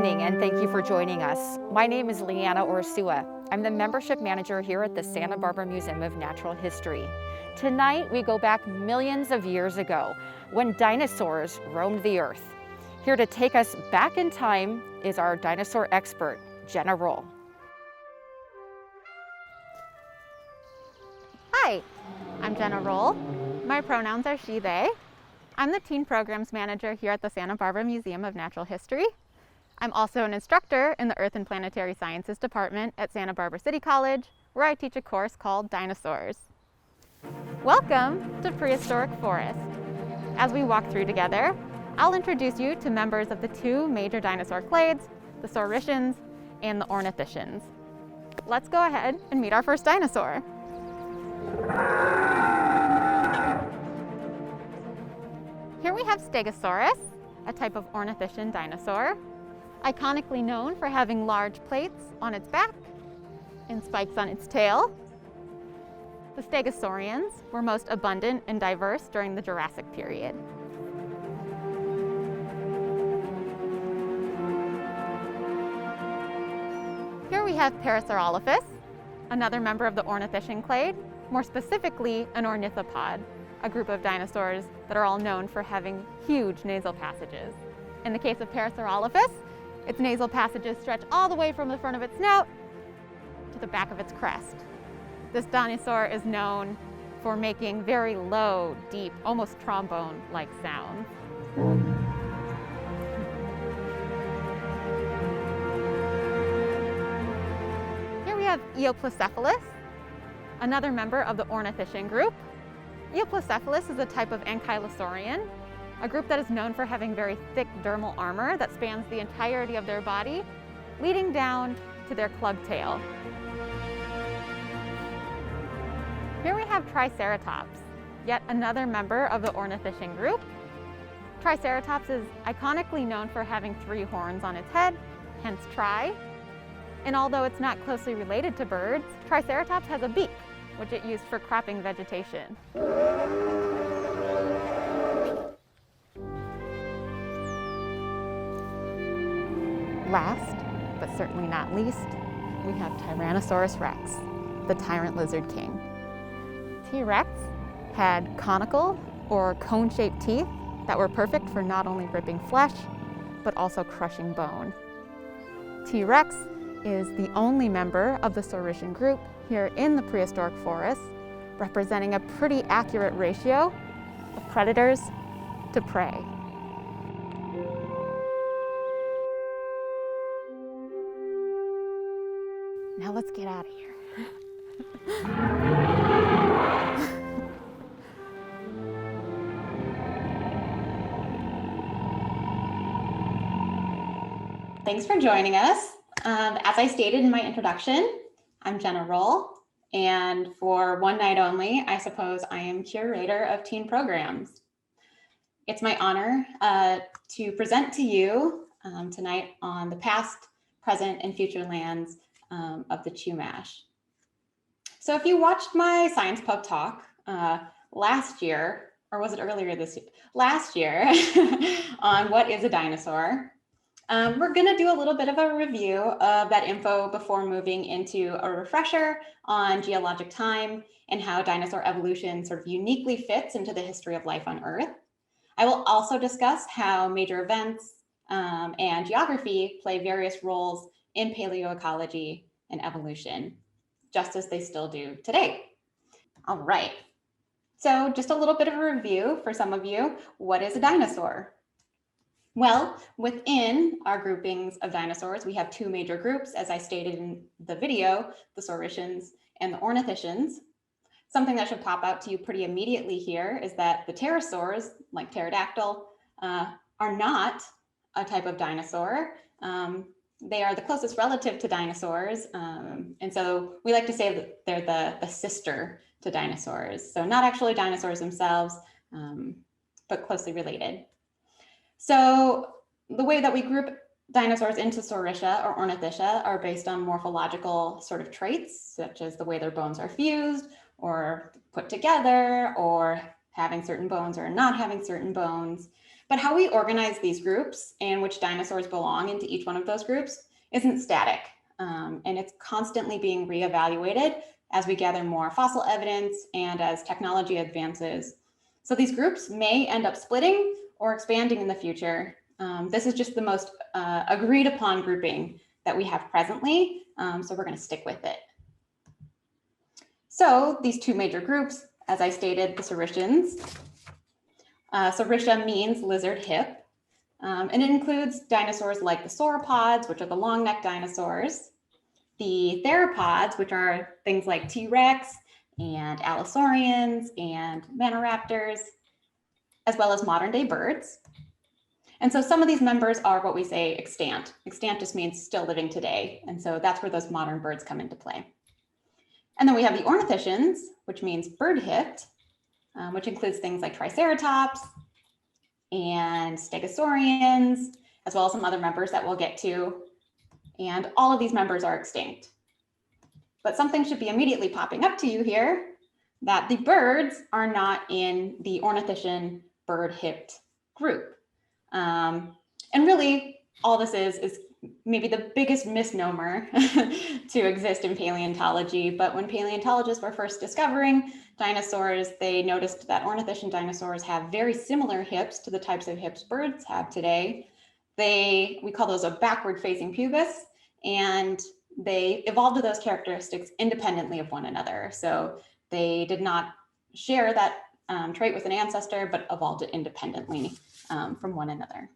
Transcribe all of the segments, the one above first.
evening, and thank you for joining us. My name is Leanna Orsua. I'm the membership manager here at the Santa Barbara Museum of Natural History. Tonight, we go back millions of years ago when dinosaurs roamed the earth. Here to take us back in time is our dinosaur expert, Jenna Rolle. Hi, I'm Jenna Rolle. My pronouns are she, they. I'm the Teen Programs Manager here at the Santa Barbara Museum of Natural History. I'm also an instructor in the Earth and Planetary Sciences Department at Santa Barbara City College, where I teach a course called Dinosaurs. Welcome to Prehistoric Forest. As we walk through together, I'll introduce you to members of the two major dinosaur clades, the Saurischians and the Ornithischians. Let's go ahead and meet our first dinosaur. Here we have Stegosaurus, a type of ornithischian dinosaur, iconically known for having large plates on its back and spikes on its tail. The Stegosaurians were most abundant and diverse during the Jurassic period. Here we have Parasaurolophus, another member of the ornithischian clade, more specifically an ornithopod, a group of dinosaurs that are all known for having huge nasal passages. In the case of Parasaurolophus, its nasal passages stretch all the way from the front of its snout to the back of its crest. This dinosaur is known for making very low, deep, almost trombone-like sounds. Here we have Eoplocephalus, another member of the ornithischian group. Eoplocephalus is a type of Ankylosaurian, a group that is known for having very thick dermal armor that spans the entirety of their body, leading down to their club tail. Here we have Triceratops, yet another member of the ornithischian group. Triceratops is iconically known for having 3 horns on its head, hence tri. And although it's not closely related to birds, Triceratops has a beak, which it used for cropping vegetation. Last, but certainly not least, we have Tyrannosaurus rex, the tyrant lizard king. T-Rex had conical or cone-shaped teeth that were perfect for not only ripping flesh, but also crushing bone. T-Rex is the only member of the Saurischian group here in the prehistoric forest, representing a pretty accurate ratio of predators to prey. Now let's get out of here. Thanks for joining us. As I stated in my introduction, I'm Jenna Rolle, and for one night only, I suppose I am Curator of Teen Programs. It's my honor to present to you tonight on the past, present, and future lands of the Chumash. So if you watched my Science Pub talk last year, or was it earlier this year? Last year on what is a dinosaur, we're going to do a little bit of a review of that info before moving into a refresher on geologic time and how dinosaur evolution sort of uniquely fits into the history of life on Earth. I will also discuss how major events and geography play various roles in paleoecology and evolution, just as they still do today. All right, so just a little bit of a review for some of you. What is a dinosaur? Well, within our groupings of dinosaurs, we have 2 major groups, as I stated in the video, the Saurischians and the Ornithischians. Something that should pop out to you pretty immediately here is that the pterosaurs, like pterodactyl, are not a type of dinosaur. They are the closest relative to dinosaurs. And so we like to say that they're the sister to dinosaurs. So not actually dinosaurs themselves, but closely related. So the way that we group dinosaurs into Saurischia or Ornithischia are based on morphological sort of traits, such as the way their bones are fused or put together, or having certain bones or not having certain bones. But how we organize these groups and which dinosaurs belong into each one of those groups isn't static, and it's constantly being reevaluated as we gather more fossil evidence and as technology advances. So these groups may end up splitting or expanding in the future. This is just the most agreed upon grouping that we have presently, so we're going to stick with it. So these two major groups, as I stated, the Saurians. Sauriscia means lizard hip, and it includes dinosaurs like the sauropods, which are the long-necked dinosaurs, the theropods, which are things like T-Rex and Allosaurians and Maniraptors, as well as modern-day birds. And so some of these members are what we say extant. Extant just means still living today, and so that's where those modern birds come into play. And then we have the ornithischians, which means bird-hipped, which includes things like Triceratops and Stegosaurians, as well as some other members that we'll get to. And all of these members are extinct. But something should be immediately popping up to you here, that the birds are not in the ornithischian bird-hipped group. And really, all this is maybe the biggest misnomer to exist in paleontology. But when paleontologists were first discovering dinosaurs, they noticed that ornithischian dinosaurs have very similar hips to the types of hips birds have today. We call those a backward-facing pubis, and they evolved to those characteristics independently of one another. So they did not share that trait with an ancestor, but evolved it independently from one another.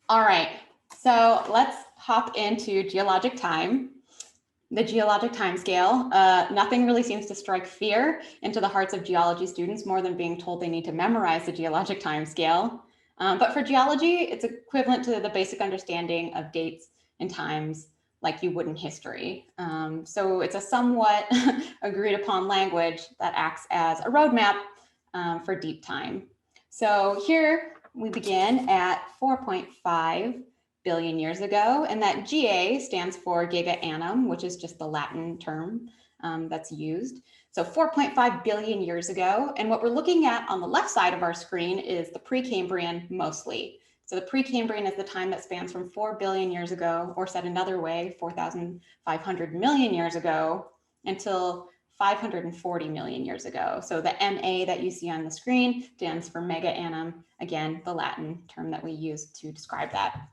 All right, so let's hop into geologic time. The geologic time scale. Nothing really seems to strike fear into the hearts of geology students more than being told they need to memorize the geologic time scale. But for geology, it's equivalent to the basic understanding of dates and times like you would in history. So it's a somewhat agreed upon language that acts as a roadmap for deep time. So here we begin at 4.5 billion years ago, and that GA stands for giga annum, which is just the Latin term that's used. So 4.5 billion years ago, and what we're looking at on the left side of our screen is the Precambrian mostly. So the Precambrian is the time that spans from 4 billion years ago, or said another way, 4,500 million years ago, until 540 million years ago. So the MA that you see on the screen stands for mega annum, again, the Latin term that we use to describe that.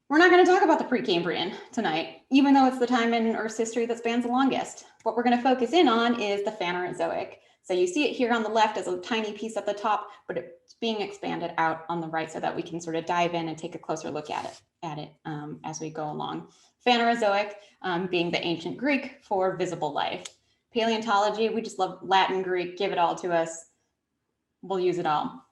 We're not going to talk about the Precambrian tonight, even though it's the time in Earth's history that spans the longest. What we're going to focus in on is the Phanerozoic. So you see it here on the left as a tiny piece at the top, but it's being expanded out on the right so that we can sort of dive in and take a closer look at it as we go along. Phanerozoic being the ancient Greek for visible life. Paleontology, we just love Latin, Greek, give it all to us. We'll use it all.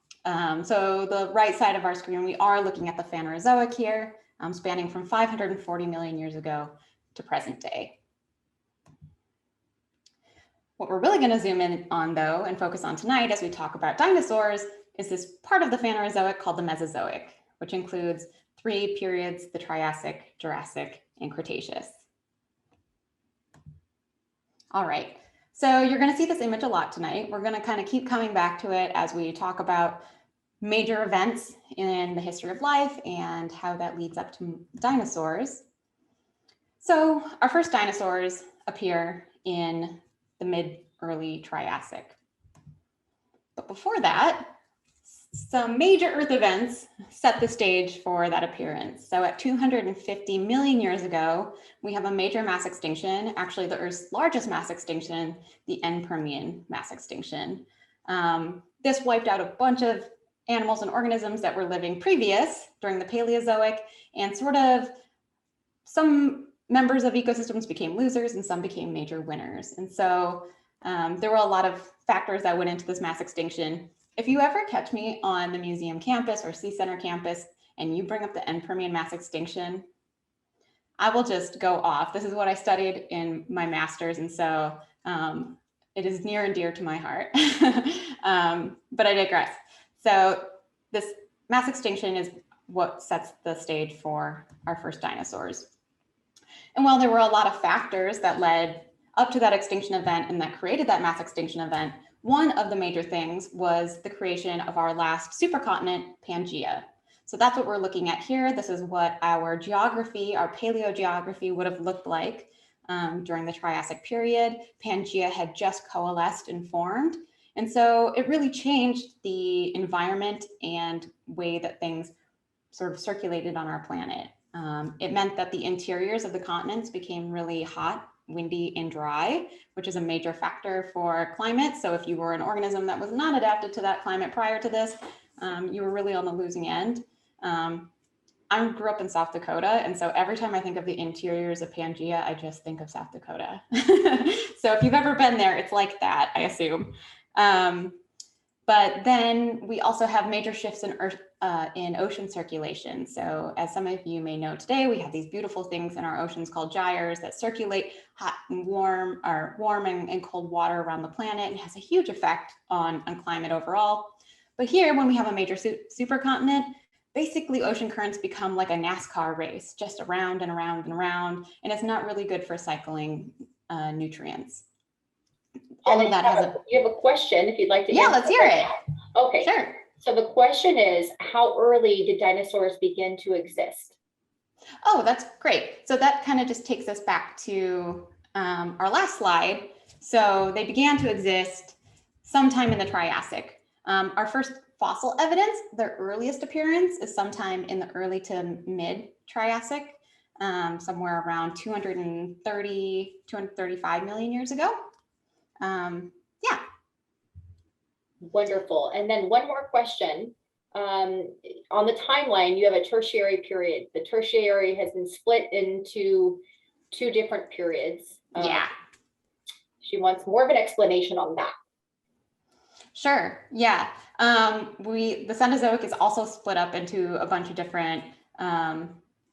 So the right side of our screen, we are looking at the Phanerozoic here, spanning from 540 million years ago to present day. What we're really going to zoom in on, though, and focus on tonight as we talk about dinosaurs is this part of the Phanerozoic called the Mesozoic, which includes 3 periods, the Triassic, Jurassic, and Cretaceous. All right, so you're going to see this image a lot tonight. We're going to kind of keep coming back to it as we talk about major events in the history of life and how that leads up to dinosaurs. So our first dinosaurs appear in the mid-early Triassic. But before that, some major Earth events set the stage for that appearance. So at 250 million years ago, we have a major mass extinction, actually the Earth's largest mass extinction, the Permian mass extinction. This wiped out a bunch of animals and organisms that were living previous during the Paleozoic, and sort of some members of ecosystems became losers and some became major winners. And so there were a lot of factors that went into this mass extinction. If you ever catch me on the museum campus or Sea Center campus and you bring up the Permian mass extinction, I will just go off. This is what I studied in my master's, and so it is near and dear to my heart. But I digress. So this mass extinction is what sets the stage for our first dinosaurs. And while there were a lot of factors that led up to that extinction event and that created that mass extinction event, one of the major things was the creation of our last supercontinent, Pangaea. So that's what we're looking at here. This is what our geography, our paleogeography would have looked like during the Triassic period. Pangaea had just coalesced and formed. And so it really changed the environment and way that things sort of circulated on our planet. It meant that the interiors of the continents became really hot, windy, and dry, which is a major factor for climate. So if you were an organism that was not adapted to that climate prior to this, you were really on the losing end. I grew up in South Dakota, and so every time I think of the interiors of Pangaea, I just think of South Dakota. So if you've ever been there, it's like that, I assume. But then we also have major shifts in ocean circulation. So as some of you may know today, we have these beautiful things in our oceans called gyres that circulate hot and warm, or warm and cold water around the planet, and has a huge effect on climate overall. But here, when we have a major supercontinent, basically ocean currents become like a NASCAR race, just around and around and around, and it's not really good for cycling nutrients. All of that has a... You have a question if you'd like to Yeah, let's hear it. Okay. Sure. So the question is, how early did dinosaurs begin to exist? Oh, that's great. So that kind of just takes us back to our last slide. So they began to exist sometime in the Triassic. Our first fossil evidence, their earliest appearance is sometime in the early to mid Triassic, somewhere around 235 million years ago. Yeah. Wonderful. And then one more question. On the timeline, you have a tertiary period. The tertiary has been split into 2 different periods. Yeah. She wants more of an explanation on that. Sure. Yeah. The Cenozoic is also split up into a bunch of different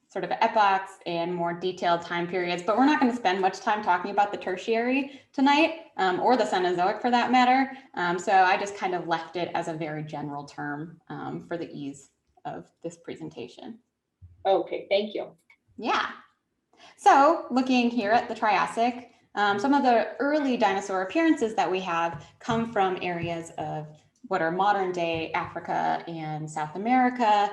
sort of epochs and more detailed time periods, but we're not going to spend much time talking about the tertiary tonight, or the Cenozoic for that matter. So I just kind of left it as a very general term for the ease of this presentation. Okay, thank you. Yeah. So looking here at the Triassic, some of the early dinosaur appearances that we have come from areas of what are modern day Africa and South America.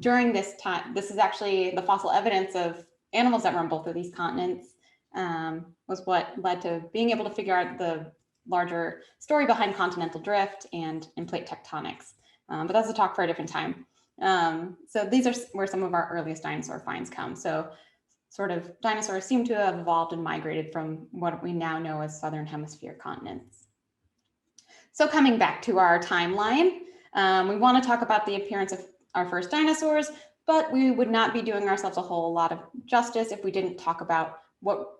During this time, this is actually the fossil evidence of animals that were on both of these continents, was what led to being able to figure out the larger story behind continental drift and plate tectonics. But that's a talk for a different time. So these are where some of our earliest dinosaur finds come. So sort of dinosaurs seem to have evolved and migrated from what we now know as Southern Hemisphere continents. So coming back to our timeline, we want to talk about the appearance of our first dinosaurs, but we would not be doing ourselves a whole lot of justice if we didn't talk about what,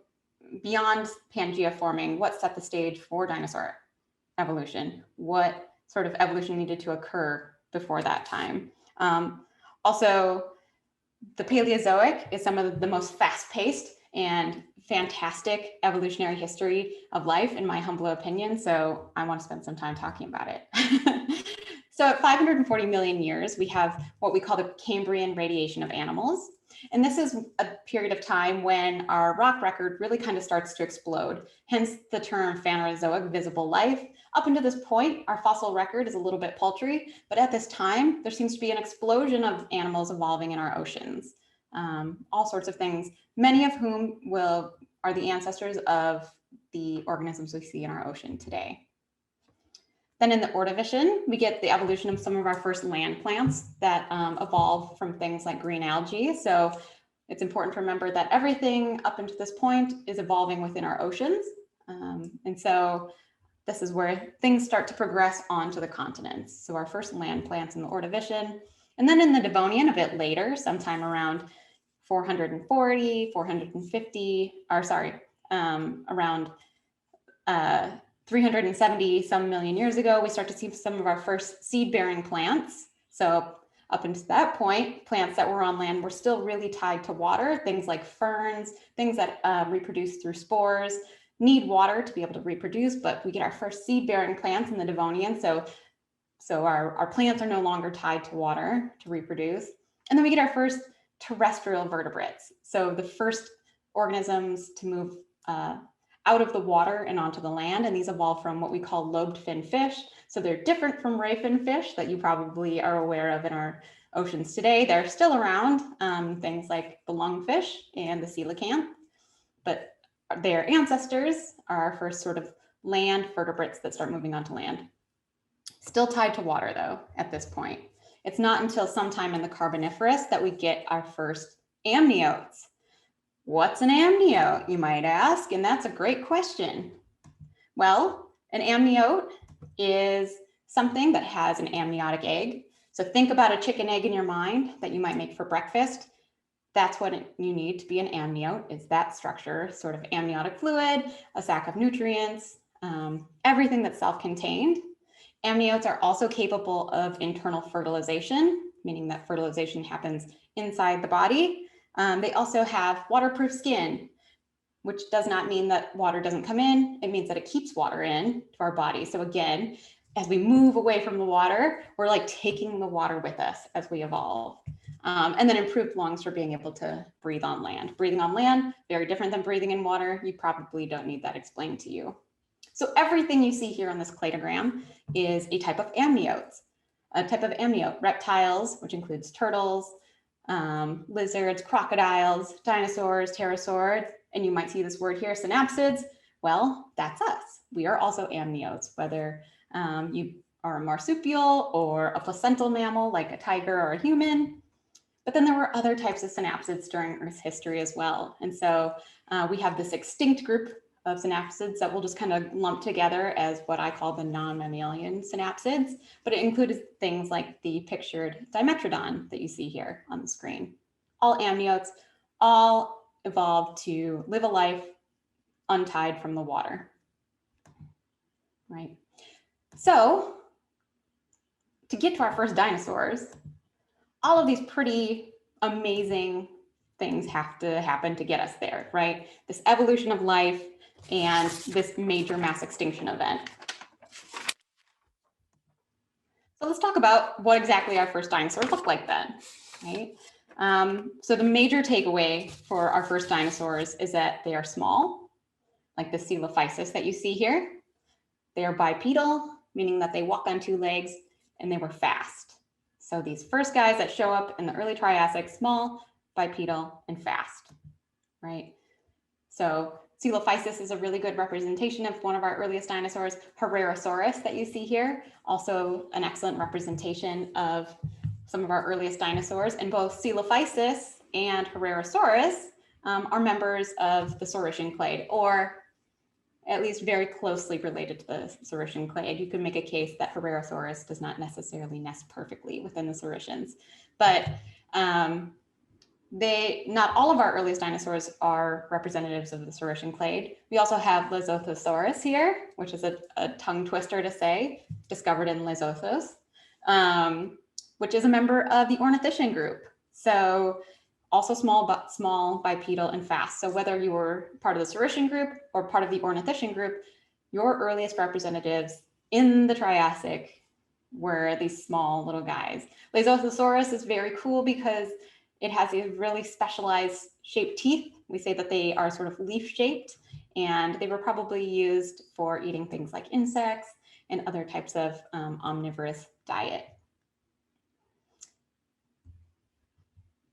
beyond Pangaea forming, what set the stage for dinosaur evolution, what sort of evolution needed to occur before that time. Also, the Paleozoic is some of the most fast-paced and fantastic evolutionary history of life, in my humble opinion. So I want to spend some time talking about it. So at 540 million years, we have what we call the Cambrian radiation of animals. And this is a period of time when our rock record really kind of starts to explode. Hence the term Phanerozoic, visible life. Up until this point, our fossil record is a little bit paltry, but at this time, there seems to be an explosion of animals evolving in our oceans. All sorts of things, many of whom are the ancestors of the organisms we see in our ocean today. Then in the Ordovician, we get the evolution of some of our first land plants that evolved from things like green algae. So it's important to remember that everything up until this point is evolving within our oceans. And so this is where things start to progress onto the continents. So our first land plants in the Ordovician. And then in the Devonian, a bit later, sometime around 440, 450, or sorry, around 370 some million years ago, we start to see some of our first seed-bearing plants. So up until that point, plants that were on land were still really tied to water, things like ferns, things that reproduce through spores, need water to be able to reproduce, but we get our first seed-bearing plants in the Devonian. So our plants are no longer tied to water to reproduce. And then we get our first terrestrial vertebrates. So the first organisms to move out of the water and onto the land, and these evolved from what we call lobed fin fish. So they're different from ray fin fish that you probably are aware of in our oceans today. They're still around, things like the lungfish and the coelacanth, but their ancestors are our first sort of land vertebrates that start moving onto land. Still tied to water though, at this point. It's not until sometime in the Carboniferous that we get our first amniotes. What's an amniote, you might ask? And that's a great question. Well, an amniote is something that has an amniotic egg. So think about a chicken egg in your mind that you might make for breakfast. That's what you need to be an amniote, is that structure, sort of amniotic fluid, a sac of nutrients, everything that's self-contained. Amniotes are also capable of internal fertilization, meaning that fertilization happens inside the body. They also have waterproof skin, which does not mean that water doesn't come in. It means that it keeps water in to our body. So again, as we move away from the water, we're like taking the water with us as we evolve. And then improved lungs for being able to breathe on land. Breathing on land, very different than breathing in water. You probably don't need that explained to you. So everything you see here on this cladogram is a type of amniotes. A type of amniote, reptiles, which includes turtles, lizards, crocodiles, dinosaurs, pterosaurs, and you might see this word here, synapsids. Well, that's us. We are also amniotes, whether you are a marsupial or a placental mammal like a tiger or a human. But then there were other types of synapsids during Earth's history as well. And so we have this extinct group of synapsids that we'll just kind of lump together as what I call the non-mammalian synapsids, but it included things like the pictured Dimetrodon that you see here on the screen. All amniotes, all evolved to live a life untied from the water, right? So to get to our first dinosaurs, all of these pretty amazing things have to happen to get us there, right? This evolution of life and this major mass extinction event. So let's talk about what exactly our first dinosaurs looked like then, right? So the major takeaway for our first dinosaurs is that they are small, like the Coelophysis that you see here. They are bipedal, meaning that they walk on two legs, and they were fast. So these first guys that show up in the early Triassic, small, bipedal, and fast, right? So Coelophysis is a really good representation of one of our earliest dinosaurs. Hadrosaurus that you see here, also an excellent representation of some of our earliest dinosaurs. And both Coelophysis and Hadrosaurus are members of the Saurischian clade, or at least very closely related to the Saurischian clade. You could make a case that Hadrosaurus does not necessarily nest perfectly within the Saurischians, but not all of our earliest dinosaurs are representatives of the Saurischian clade. We also have Lizothesaurus here, which is a tongue twister to say, discovered in Lizothos, which is a member of the Ornithischian group. So also small, but small, bipedal, and fast. So whether you were part of the Saurischian group or part of the Ornithischian group, your earliest representatives in the Triassic were these small little guys. Lizothesaurus is very cool because it has these really specialized shaped teeth. We say that they are sort of leaf shaped, and they were probably used for eating things like insects and other types of omnivorous diet.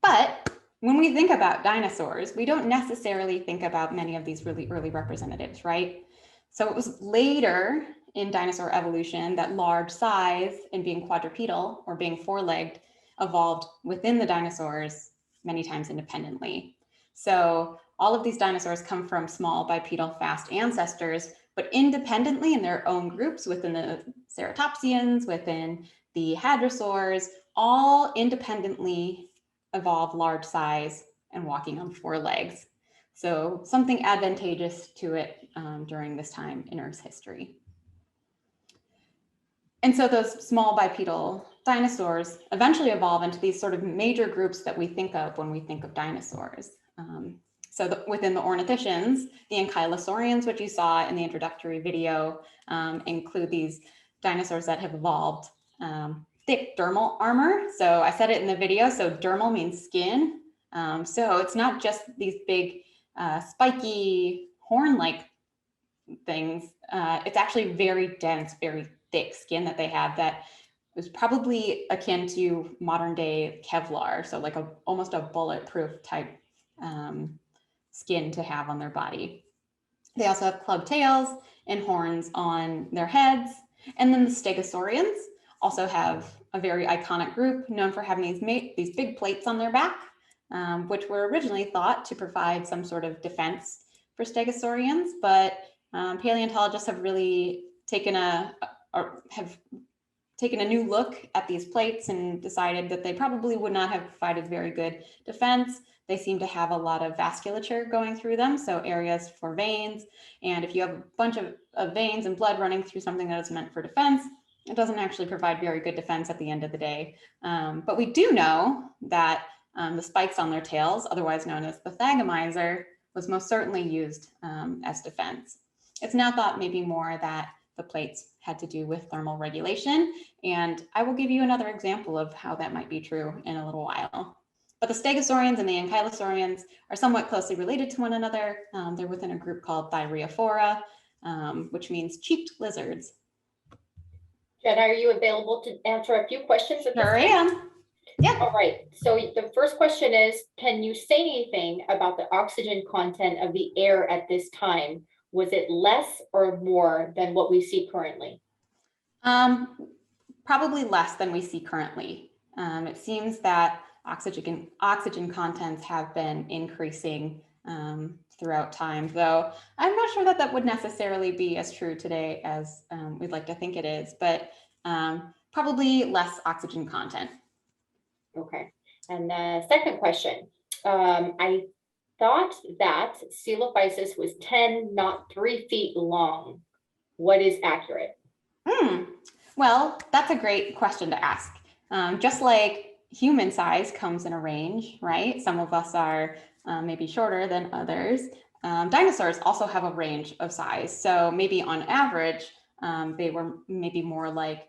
But when we think about dinosaurs, we don't necessarily think about many of these really early representatives, right? So it was later in dinosaur evolution that large size and being quadrupedal or being four-legged evolved within the dinosaurs many times independently. So all of these dinosaurs come from small bipedal fast ancestors, but independently in their own groups within the Ceratopsians, within the Hadrosaurs, all independently evolve large size and walking on four legs. So something advantageous to it during this time in Earth's history. And so those small bipedal dinosaurs eventually evolve into these sort of major groups that we think of when we think of dinosaurs. Within the Ornithischians, the Ankylosaurians, which you saw in the introductory video, include these dinosaurs that have evolved thick dermal armor. So I said it in the video, so dermal means skin. So it's not just these big spiky horn-like things, it's actually very dense, very thick skin that they have that was probably akin to modern day Kevlar. So like almost a bulletproof type skin to have on their body. They also have club tails and horns on their heads. And then the Stegosaurians also have a very iconic group known for having these big plates on their back, which were originally thought to provide some sort of defense for Stegosaurians, but paleontologists have really taken a new look at these plates and decided that they probably would not have provided very good defense. They seem to have a lot of vasculature going through them, so areas for veins. And if you have a bunch of veins and blood running through something that is meant for defense, it doesn't actually provide very good defense at the end of the day. But we do know that the spikes on their tails, otherwise known as the thagomizer, was most certainly used as defense. It's now thought maybe more that the plates had to do with thermal regulation. And I will give you another example of how that might be true in a little while. But the Stegosaurians and the Ankylosaurians are somewhat closely related to one another. They're within a group called Thyreophora, which means cheeked lizards. Jenna, are you available to answer a few questions? Sure am. Yeah. All right. So the first question is, can you say anything about the oxygen content of the air at this time? Was it less or more than what we see currently? Probably less than we see currently. It seems that oxygen contents have been increasing throughout time, though I'm not sure that would necessarily be as true today as we'd like to think it is, but probably less oxygen content. Okay. And the second question, I thought that Coelophysis was 10, not 3 feet long. What is accurate? Well, that's a great question to ask. Just like human size comes in a range, right? Some of us are maybe shorter than others. Dinosaurs also have a range of size. So maybe on average, they were maybe more like,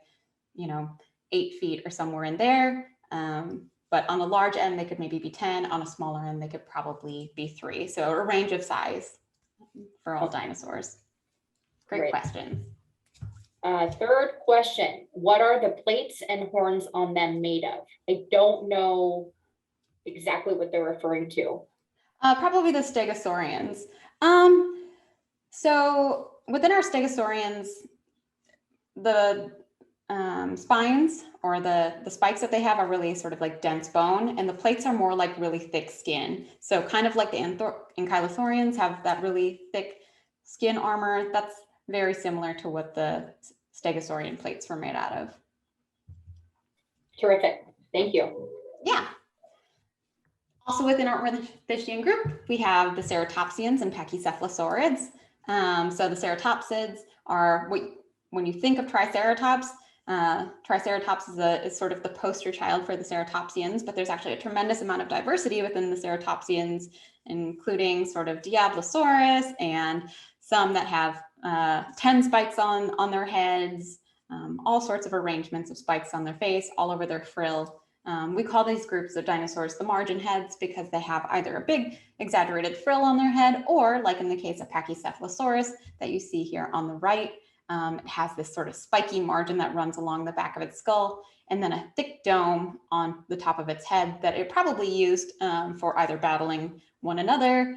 8 feet or somewhere in there. But on the large end, they could maybe be 10. On a smaller end, they could probably be 3. So a range of size for all dinosaurs. Great question. Third question, what are the plates and horns on them made of? I don't know exactly what they're referring to. Probably the Stegosaurians. So within our Stegosaurians, the spines or the spikes that they have are really sort of like dense bone, and the plates are more like really thick skin. So kind of like the Ankylosaurians have that really thick skin armor. That's very similar to what the Stegosaurian plates were made out of. Terrific. Thank you. Yeah. Also within our Ornithischian group, we have the Ceratopsians and Pachycephalosaurids. So the Ceratopsids are, when you think of Triceratops, Triceratops is sort of the poster child for the Ceratopsians, but there's actually a tremendous amount of diversity within the Ceratopsians, including sort of Diablosaurus and some that have 10 spikes on their heads, all sorts of arrangements of spikes on their face, all over their frill. We call these groups of dinosaurs the margin heads because they have either a big exaggerated frill on their head, or like in the case of Pachycephalosaurus that you see here on the right, it has this sort of spiky margin that runs along the back of its skull, and then a thick dome on the top of its head that it probably used for either battling one another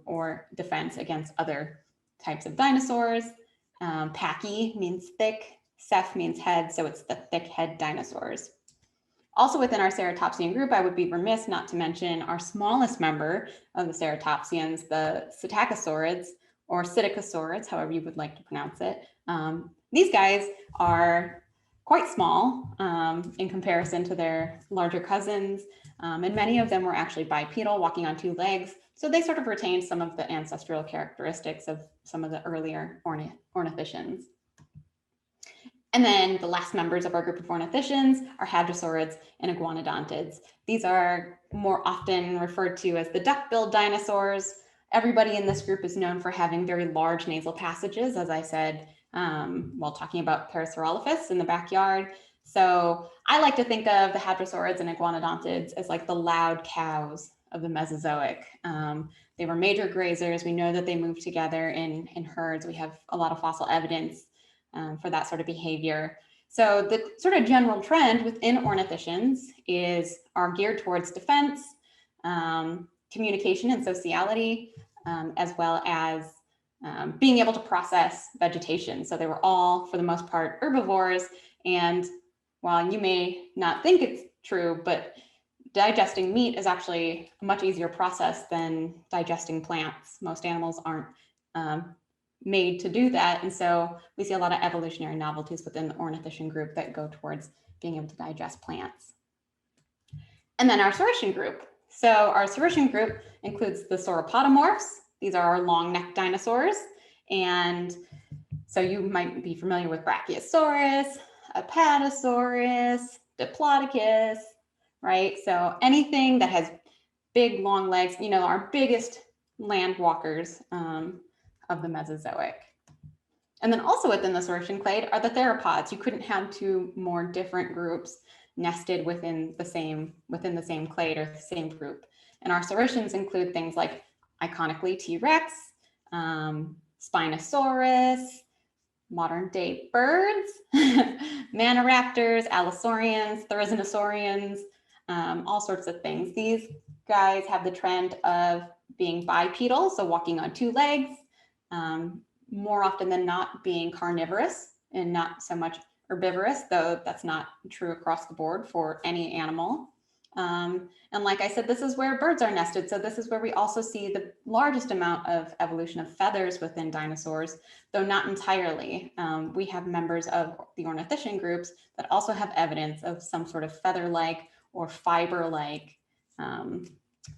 or defense against other types of dinosaurs. Pachy means thick, ceph means head, so it's the thick head dinosaurs. Also within our Ceratopsian group, I would be remiss not to mention our smallest member of the Ceratopsians, the Psittacosaurids, or Psittacosaurids, however you would like to pronounce it. These guys are quite small in comparison to their larger cousins, and many of them were actually bipedal, walking on 2 legs. So they sort of retained some of the ancestral characteristics of some of the earlier ornithischians. And then the last members of our group of ornithischians are Hadrosaurids and Iguanodontids. These are more often referred to as the duck-billed dinosaurs. Everybody in this group is known for having very large nasal passages, as I said, while talking about Parasaurolophus in the backyard. So I like to think of the Hadrosaurids and Iguanodontids as like the loud cows of the Mesozoic. They were major grazers. We know that they moved together in herds. We have a lot of fossil evidence for that sort of behavior. So the sort of general trend within ornithischians are geared towards defense, communication and sociality, as well as being able to process vegetation. So they were all, for the most part, herbivores. And while you may not think it's true, but digesting meat is actually a much easier process than digesting plants. Most animals aren't made to do that. And so we see a lot of evolutionary novelties within the ornithischian group that go towards being able to digest plants. And then our saurischian group. So our saurischian group includes the Sauropodomorphs. These are our long-necked dinosaurs. And so you might be familiar with Brachiosaurus, Apatosaurus, Diplodocus, right? So anything that has big, long legs, our biggest land walkers of the Mesozoic. And then also within the saurischian clade are the Theropods. You couldn't have two more different groups nested within the same clade or the same group. And our saurischians include things like, iconically, T-Rex, Spinosaurus, modern day birds, Maniraptors, Allosaurians, Therizinosaurians, all sorts of things. These guys have the trend of being bipedal, so walking on two legs, more often than not being carnivorous and not so much herbivorous, though that's not true across the board for any animal. And like I said, this is where birds are nested. So this is where we also see the largest amount of evolution of feathers within dinosaurs, though not entirely. We have members of the ornithischian groups that also have evidence of some sort of feather-like or fiber-like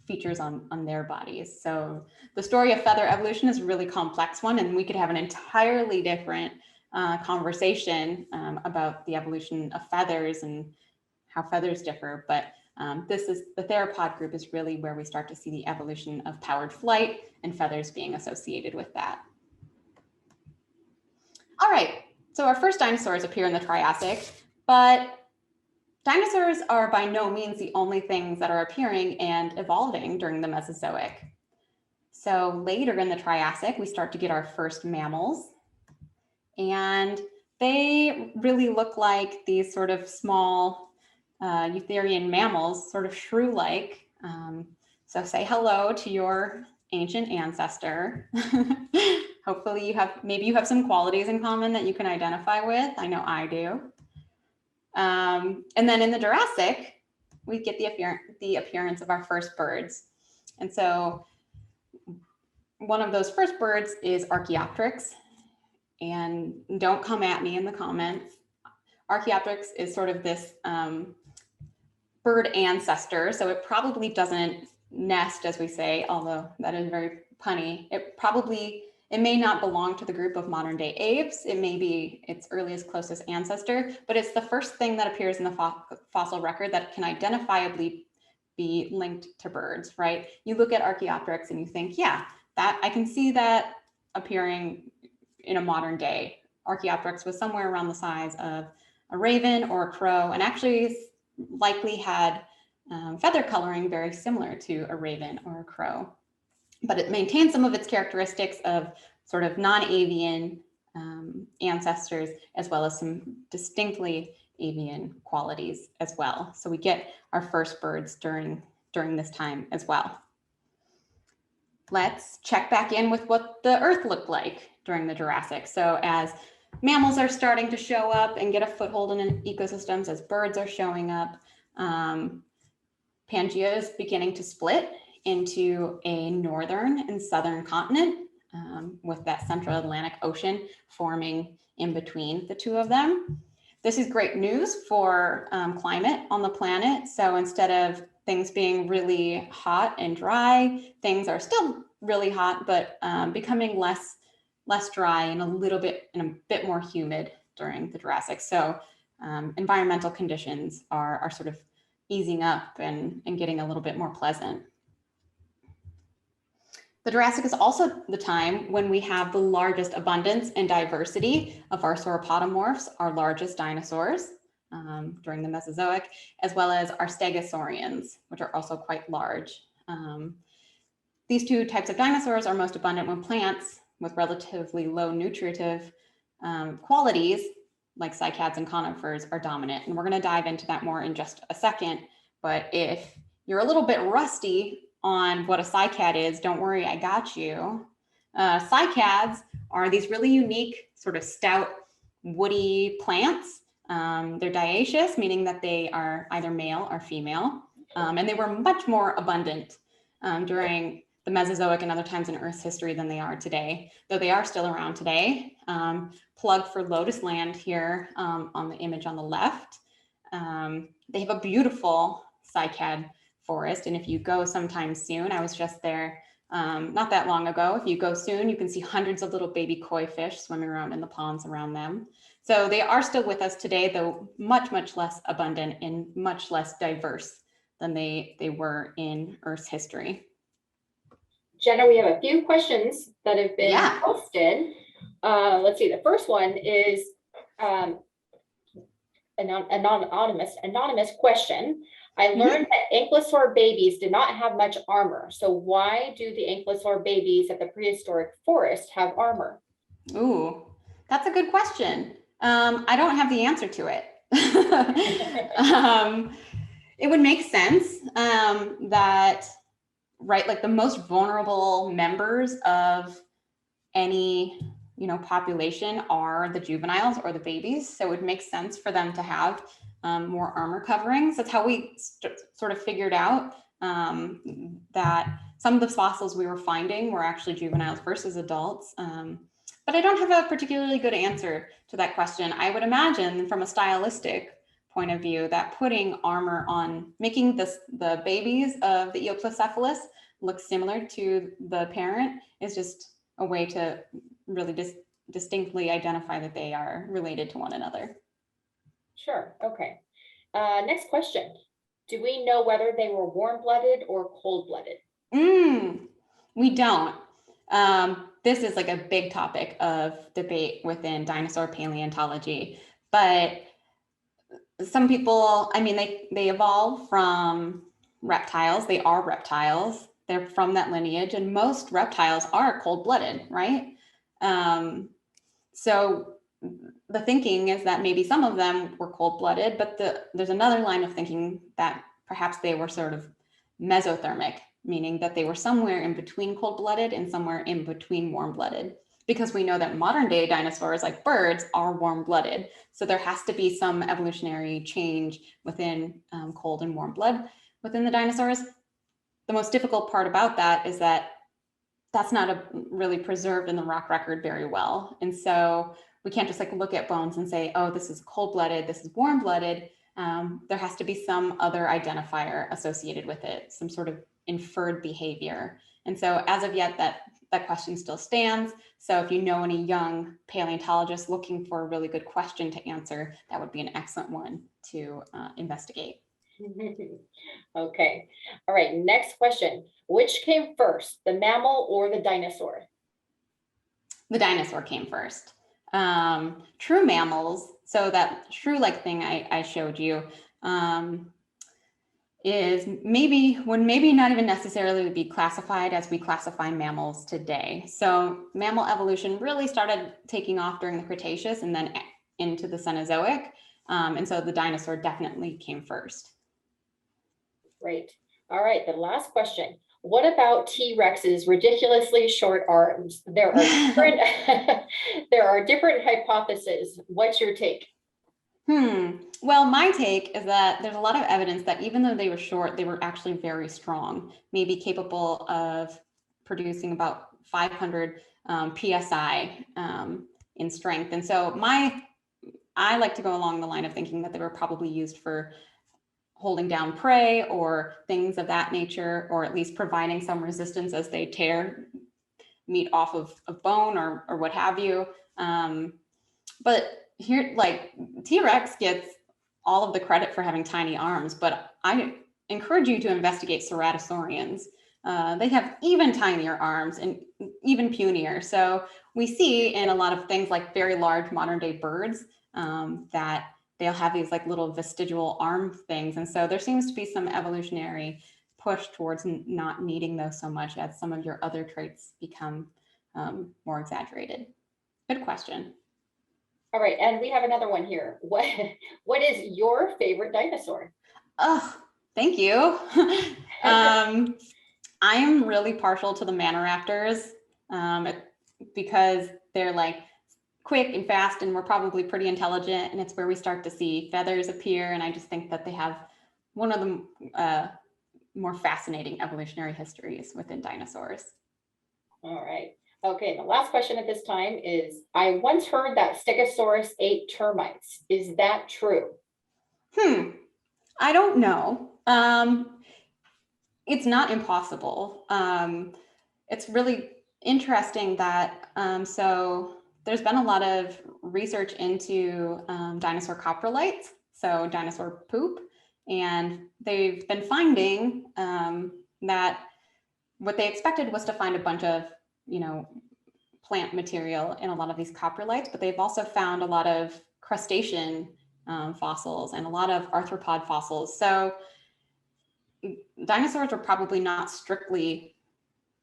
features on their bodies. So the story of feather evolution is a really complex one, and we could have an entirely different conversation about the evolution of feathers and how feathers differ. But the theropod group is really where we start to see the evolution of powered flight and feathers being associated with that. All right, so our first dinosaurs appear in the Triassic, but dinosaurs are by no means the only things that are appearing and evolving during the Mesozoic. So later in the Triassic, we start to get our first mammals, and they really look like these sort of small eutherian mammals, sort of shrew-like. So say hello to your ancient ancestor. Hopefully maybe you have some qualities in common that you can identify with. I know I do. And then in the Jurassic, we get the appearance of our first birds. And so one of those first birds is Archaeopteryx. And don't come at me in the comments. Archaeopteryx is sort of this bird ancestor. So it probably doesn't nest, as we say, although that is very punny. It may not belong to the group of modern day apes. It may be its earliest, closest ancestor, but it's the first thing that appears in the fossil record that can identifiably be linked to birds, right? You look at Archaeopteryx and you think, yeah, I can see that appearing in a modern day. Archaeopteryx was somewhere around the size of a raven or a crow, and actually likely had feather coloring very similar to a raven or a crow. But it maintains some of its characteristics of sort of non-avian ancestors, as well as some distinctly avian qualities as well. So we get our first birds during this time as well. Let's check back in with what the Earth looked like during the Jurassic. So as mammals are starting to show up and get a foothold in ecosystems, as birds are showing up, Pangea is beginning to split into a northern and southern continent, with that central Atlantic Ocean forming in between the two of them. This is great news for climate on the planet. So instead of things being really hot and dry, things are still really hot, but becoming less dry and a bit more humid during the Jurassic. So environmental conditions are sort of easing up and getting a little bit more pleasant. The Jurassic is also the time when we have the largest abundance and diversity of our Sauropodomorphs, our largest dinosaurs during the Mesozoic, as well as our Stegosaurians, which are also quite large. these two types of dinosaurs are most abundant when plants with relatively low nutritive qualities, like cycads and conifers, are dominant. And we're going to dive into that more in just a second. But if you're a little bit rusty on what a cycad is, don't worry, I got you. Cycads are these really unique, sort of stout, woody plants. They're dioecious, meaning that they are either male or female. And they were much more abundant during the Mesozoic and other times in Earth's history than they are today, though they are still around today. Plug for Lotus Land here on the image on the left. They have a beautiful cycad forest, and if you go sometime soon, I was just there not that long ago. If you go soon, you can see hundreds of little baby koi fish swimming around in the ponds around them. So they are still with us today, though much, much less abundant and much less diverse than they were in Earth's history. Jenna, we have a few questions that have been posted. Let's see, the first one is anonymous question. I learned that ankylosaur babies did not have much armor. So why do the ankylosaur babies at the prehistoric forest have armor? Ooh, that's a good question. I don't have the answer to it. It would make sense that, right, like the most vulnerable members of any, population are the juveniles or the babies. So it would make sense for them to have more armor coverings. That's how we sort of figured out that some of the fossils we were finding were actually juveniles versus adults. But I don't have a particularly good answer to that question. I would imagine from a stylistic point of view that putting armor on, making the babies of the Eoplocephalus look similar to the parent is just a way to really distinctly identify that they are related to one another. Sure, okay. Next question. Do we know whether they were warm-blooded or cold-blooded? We don't. This is like a big topic of debate within dinosaur paleontology, but some people, they evolve from reptiles. They are reptiles. They're from that lineage, and most reptiles are cold-blooded, right? So the thinking is that maybe some of them were cold-blooded, but there's another line of thinking that perhaps they were sort of mesothermic, meaning that they were somewhere in between cold-blooded and somewhere in between warm-blooded, because we know that modern-day dinosaurs, like birds, are warm-blooded. So there has to be some evolutionary change within cold and warm blood within the dinosaurs. The most difficult part about that is that that's not really preserved in the rock record very well. And so we can't just like look at bones and say, oh, this is cold-blooded, this is warm-blooded. There has to be some other identifier associated with it, some sort of inferred behavior. And so as of yet, that question still stands. So if you know any young paleontologists looking for a really good question to answer, that would be an excellent one to investigate. Okay. All right. Next question. Which came first, the mammal or the dinosaur? The dinosaur came first. True mammals, so that shrew-like thing I showed you, would maybe not even necessarily be classified as we classify mammals today. So mammal evolution really started taking off during the Cretaceous and then into the Cenozoic. And so the dinosaur definitely came first. Great. All right, the last question. What about T-Rex's ridiculously short arms? There are different hypotheses. What's your take? Well, my take is that there's a lot of evidence that even though they were short, they were actually very strong, maybe capable of producing about 500 PSI in strength. And so I like to go along the line of thinking that they were probably used for holding down prey or things of that nature, or at least providing some resistance as they tear meat off of bone or what have you. But here, like, T-Rex gets all of the credit for having tiny arms, but I encourage you to investigate Ceratosaurians. They have even tinier arms and even punier. So we see in a lot of things like very large modern day birds that they'll have these like little vestigial arm things. And so there seems to be some evolutionary push towards not needing those so much as some of your other traits become more exaggerated. Good question. All right, and we have another one here. What is your favorite dinosaur? Oh, thank you. I am really partial to the Maniraptors because they're like quick and fast, and we're probably pretty intelligent, and it's where we start to see feathers appear, and I just think that they have one of the more fascinating evolutionary histories within dinosaurs. All right. Okay, the last question at this time is, I once heard that Stegosaurus ate termites. Is that true? I don't know. It's not impossible. It's really interesting that, so there's been a lot of research into dinosaur coprolites, so dinosaur poop, and they've been finding that what they expected was to find a bunch of, plant material in a lot of these coprolites, but they've also found a lot of crustacean fossils and a lot of arthropod fossils. So dinosaurs were probably not strictly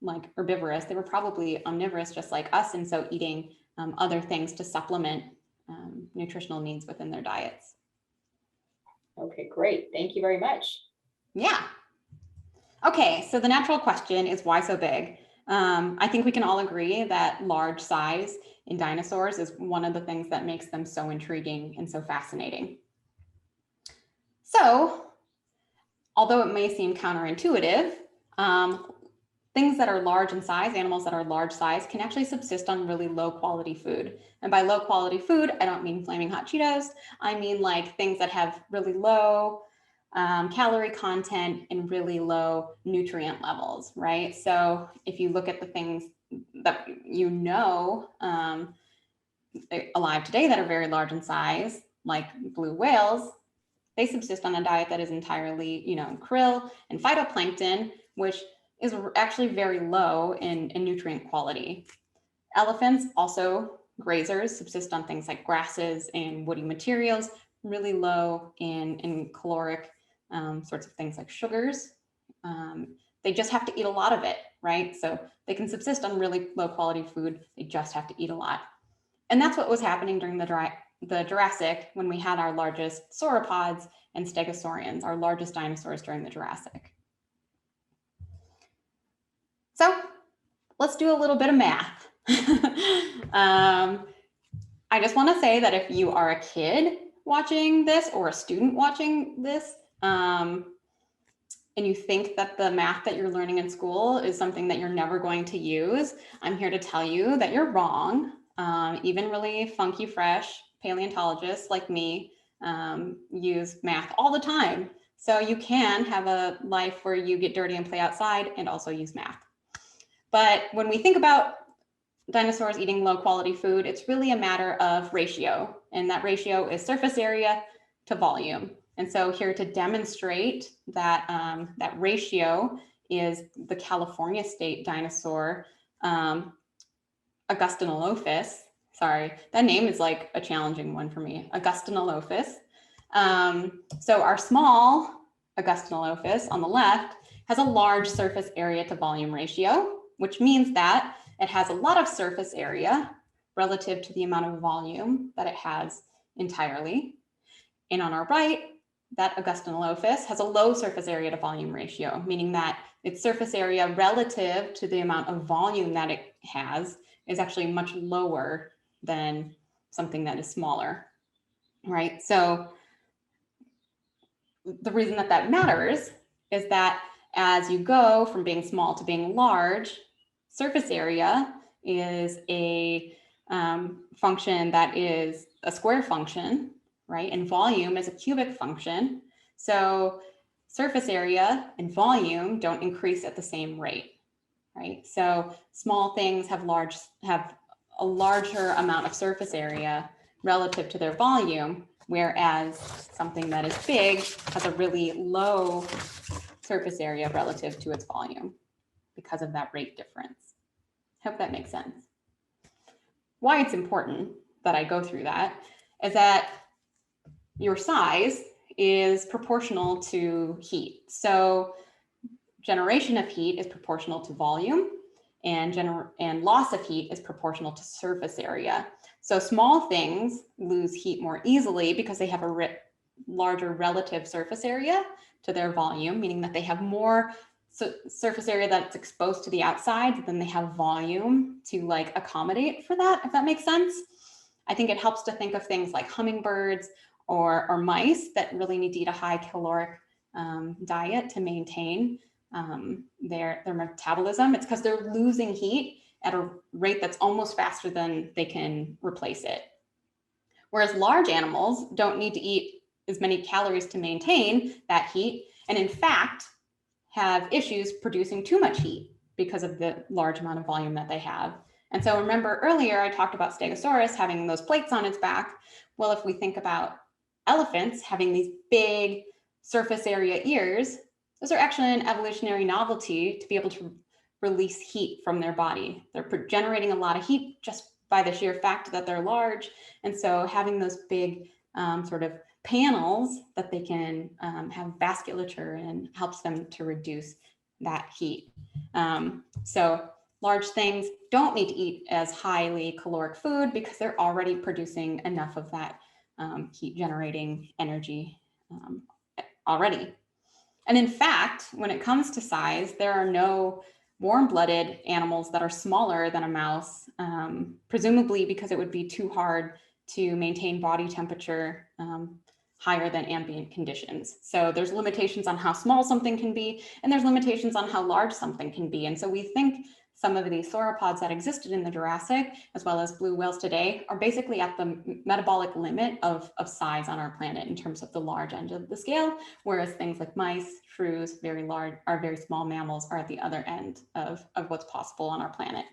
like herbivorous. They were probably omnivorous, just like us, and so eating other things to supplement nutritional needs within their diets. Okay, great. Thank you very much. Yeah. Okay, so the natural question is, why so big? I think we can all agree that large size in dinosaurs is one of the things that makes them so intriguing and so fascinating. So, although it may seem counterintuitive, things that are large in size, animals that are large size, can actually subsist on really low quality food. And by low quality food, I don't mean flaming hot Cheetos. I mean like things that have really low calorie content and really low nutrient levels, right? So if you look at the things that alive today that are very large in size, like blue whales, they subsist on a diet that is entirely, krill and phytoplankton, which is actually very low in nutrient quality. Elephants, also grazers, subsist on things like grasses and woody materials, really low in caloric sorts of things like sugars. They just have to eat a lot of it, right? So they can subsist on really low quality food. They just have to eat a lot. And that's what was happening during the Jurassic, when we had our largest sauropods and stegosaurians, our largest dinosaurs during the Jurassic. So let's do a little bit of math. I just want to say that if you are a kid watching this or a student watching this, and you think that the math that you're learning in school is something that you're never going to use, I'm here to tell you that you're wrong. Even really funky, fresh paleontologists like me use math all the time. So you can have a life where you get dirty and play outside and also use math. But when we think about dinosaurs eating low quality food, it's really a matter of ratio. And that ratio is surface area to volume. And so here to demonstrate that that ratio is the California state dinosaur, Augustinolophus. Sorry, that name is like a challenging one for me, Augustinolophus. So our small Augustinolophus on the left has a large surface area to volume ratio, which means that it has a lot of surface area relative to the amount of volume that it has entirely. And on our right, that Augustinolophus has a low surface area to volume ratio, meaning that its surface area relative to the amount of volume that it has is actually much lower than something that is smaller, right? So the reason that that matters is that as you go from being small to being large, surface area is a function that is a square function, right? And volume is a cubic function. So surface area and volume don't increase at the same rate, right? So small things have a larger amount of surface area relative to their volume, whereas something that is big has a really low surface area relative to its volume because of that rate difference. Hope that makes sense. Why it's important that I go through that is that your size is proportional to heat. So generation of heat is proportional to volume, and loss of heat is proportional to surface area. So small things lose heat more easily because they have a larger relative surface area to their volume, meaning that they have more surface area that's exposed to the outside than they have volume to like accommodate for that, if that makes sense. I think it helps to think of things like hummingbirds or mice that really need to eat a high caloric diet to maintain their metabolism. It's because they're losing heat at a rate that's almost faster than they can replace it. Whereas large animals don't need to eat as many calories to maintain that heat, and in fact have issues producing too much heat because of the large amount of volume that they have. And so remember earlier I talked about Stegosaurus having those plates on its back. Well, if we think about elephants having these big surface area ears, those are actually an evolutionary novelty to be able to release heat from their body. They're generating a lot of heat just by the sheer fact that they're large. And so having those big sort of panels that they can have vasculature in helps them to reduce that heat. So large things don't need to eat as highly caloric food because they're already producing enough of that heat generating energy already. And in fact, when it comes to size, there are no warm-blooded animals that are smaller than a mouse, presumably because it would be too hard to maintain body temperature higher than ambient conditions. So there's limitations on how small something can be, and there's limitations on how large something can be. And so we think some of these sauropods that existed in the Jurassic, as well as blue whales today, are basically at the metabolic limit of size on our planet in terms of the large end of the scale, whereas things like mice, shrews, very small mammals are at the other end of what's possible on our planet.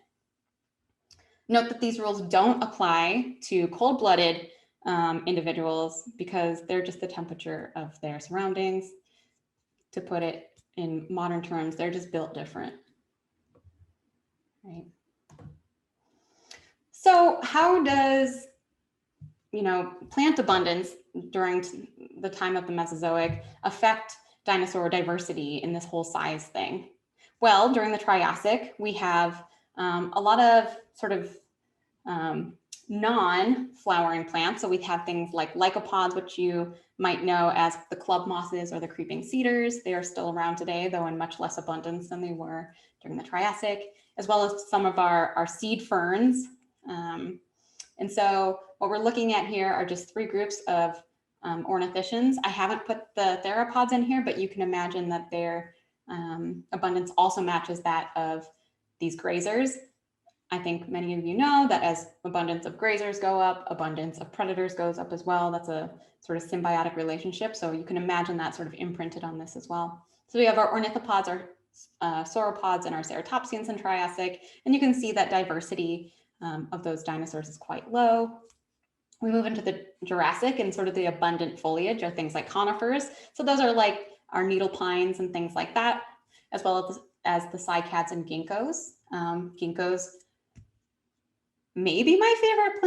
Note that these rules don't apply to cold-blooded individuals because they're just the temperature of their surroundings. To put it in modern terms, they're just built different. Right. So how does, plant abundance during the time of the Mesozoic affect dinosaur diversity in this whole size thing? Well, during the Triassic, we have a lot of sort of non-flowering plants. So we have things like lycopods, which you might know as the club mosses or the creeping cedars. They are still around today, though in much less abundance than they were during the Triassic, as well as some of our seed ferns. And so what we're looking at here are just 3 groups of ornithischians. I haven't put the theropods in here, but you can imagine that their abundance also matches that of these grazers. I think many of you know that as abundance of grazers go up, abundance of predators goes up as well. That's a sort of symbiotic relationship. So you can imagine that sort of imprinted on this as well. So we have our ornithopods, our sauropods, and our ceratopsians in Triassic. And you can see that diversity of those dinosaurs is quite low. We move into the Jurassic, and sort of the abundant foliage are things like conifers. So those are like our needle pines and things like that, as well as the cycads and ginkgos. Ginkgos may be my favorite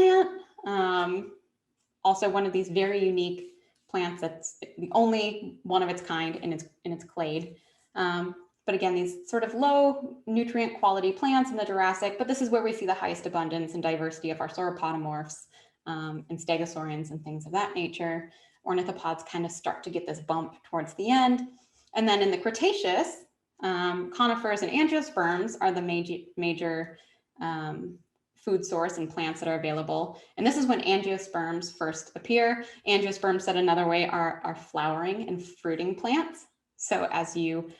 plant. Also one of these very unique plants that's the only one of its kind in its clade. But again, these sort of low nutrient quality plants in the Jurassic, but this is where we see the highest abundance and diversity of our Sauropodomorphs and Stegosaurians and things of that nature. Ornithopods kind of start to get this bump towards the end. And then in the Cretaceous, conifers and angiosperms are the major food source and plants that are available. And this is when angiosperms first appear. Angiosperms, said another way, are flowering and fruiting plants. So as you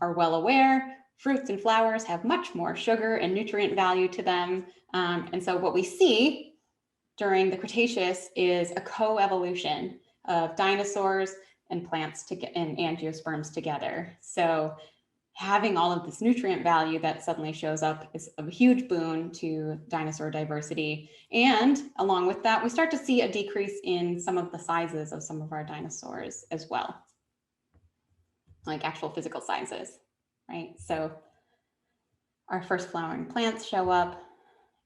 are well aware, fruits and flowers have much more sugar and nutrient value to them. And so what we see during the Cretaceous is a co-evolution of dinosaurs and plants and angiosperms together. So having all of this nutrient value that suddenly shows up is a huge boon to dinosaur diversity. And along with that, we start to see a decrease in some of the sizes of some of our dinosaurs as well, like actual physical sizes, right? So our first flowering plants show up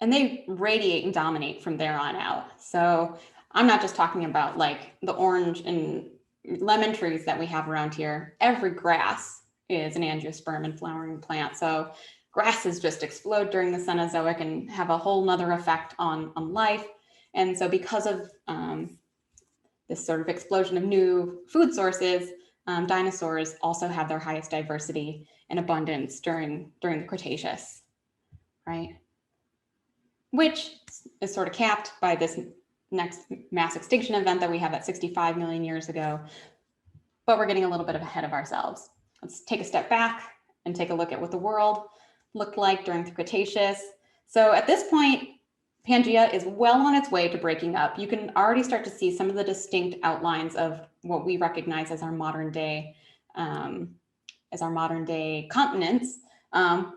and they radiate and dominate from there on out. So I'm not just talking about like the orange and lemon trees that we have around here. Every grass is an angiosperm and flowering plant. So grasses just explode during the Cenozoic and have a whole nother effect on life. And so because of this sort of explosion of new food sources, dinosaurs also have their highest diversity and abundance during the Cretaceous, right? Which is sort of capped by this next mass extinction event that we have at 65 million years ago. But we're getting a little bit ahead of ourselves. Let's take a step back and take a look at what the world looked like during the Cretaceous. So at this point, Pangea is well on its way to breaking up. You can already start to see some of the distinct outlines of what we recognize as our modern day continents,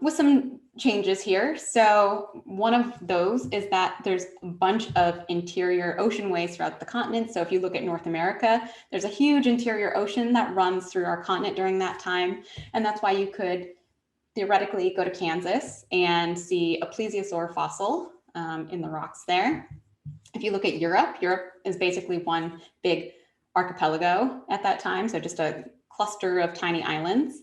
with some changes here. So one of those is that there's a bunch of interior oceanways throughout the continent. So if you look at North America, there's a huge interior ocean that runs through our continent during that time. And that's why you could theoretically go to Kansas and see a plesiosaur fossil in the rocks there. If you look at Europe, Europe is basically one big archipelago at that time. So just a cluster of tiny islands,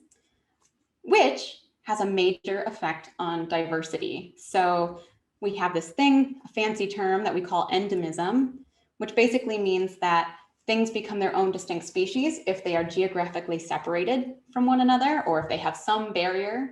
which has a major effect on diversity. So we have this thing, a fancy term that we call endemism, which basically means that things become their own distinct species if they are geographically separated from one another, or if they have some barrier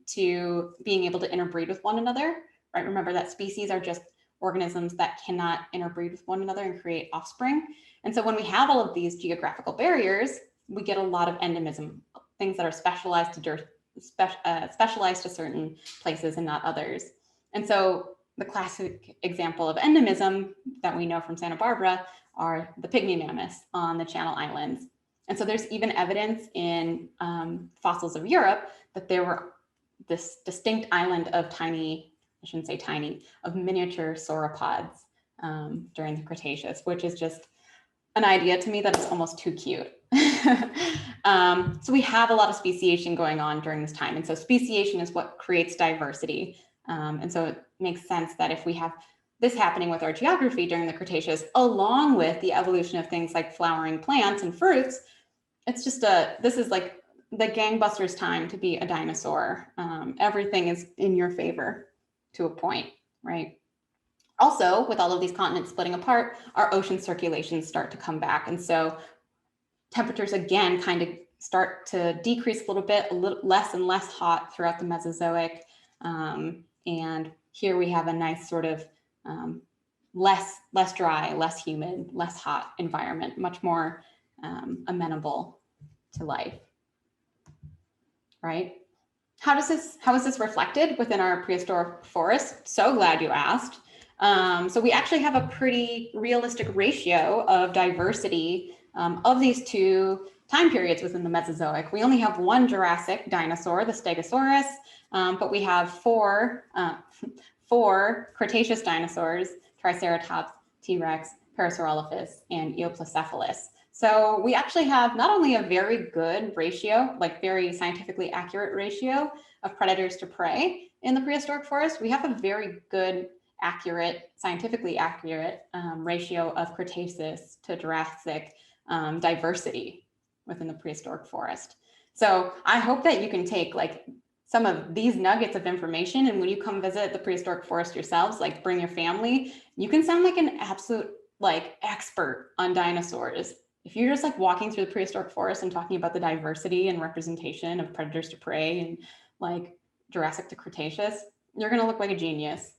to being able to interbreed with one another, right? Remember that species are just organisms that cannot interbreed with one another and create offspring. And so when we have all of these geographical barriers, we get a lot of endemism, things that are specialized to certain places and not others. And so the classic example of endemism that we know from Santa Barbara are the pygmy mammoths on the Channel Islands. And so there's even evidence in fossils of Europe that there were this distinct island of of miniature sauropods during the Cretaceous, which is just an idea to me that is almost too cute. So we have a lot of speciation going on during this time. And so speciation is what creates diversity. And so it makes sense that if we have this happening with our geography during the Cretaceous, along with the evolution of things like flowering plants and fruits, it's just this is like the gangbusters time to be a dinosaur. Everything is in your favor to a point, right? Also, with all of these continents splitting apart, our ocean circulations start to come back. And so temperatures again kind of start to decrease a little less and less hot throughout the Mesozoic. And here we have a nice sort of less dry, less humid, less hot environment, much more amenable to life, right? How is this reflected within our prehistoric forest? So glad you asked. So we actually have a pretty realistic ratio of diversity of these two time periods within the Mesozoic. We only have one Jurassic dinosaur, the Stegosaurus, but we have four Cretaceous dinosaurs, Triceratops, T-Rex, Parasaurolophus, and Eoplocephalus. So we actually have not only a very good ratio, like very scientifically accurate ratio of predators to prey in the prehistoric forest, we have a very good, scientifically accurate ratio of Cretaceous to Jurassic diversity within the prehistoric forest. So I hope that you can take like some of these nuggets of information, and when you come visit the prehistoric forest yourselves, like bring your family, you can sound like an absolute like expert on dinosaurs. If you're just like walking through the prehistoric forest and talking about the diversity and representation of predators to prey and like Jurassic to Cretaceous, you're gonna look like a genius.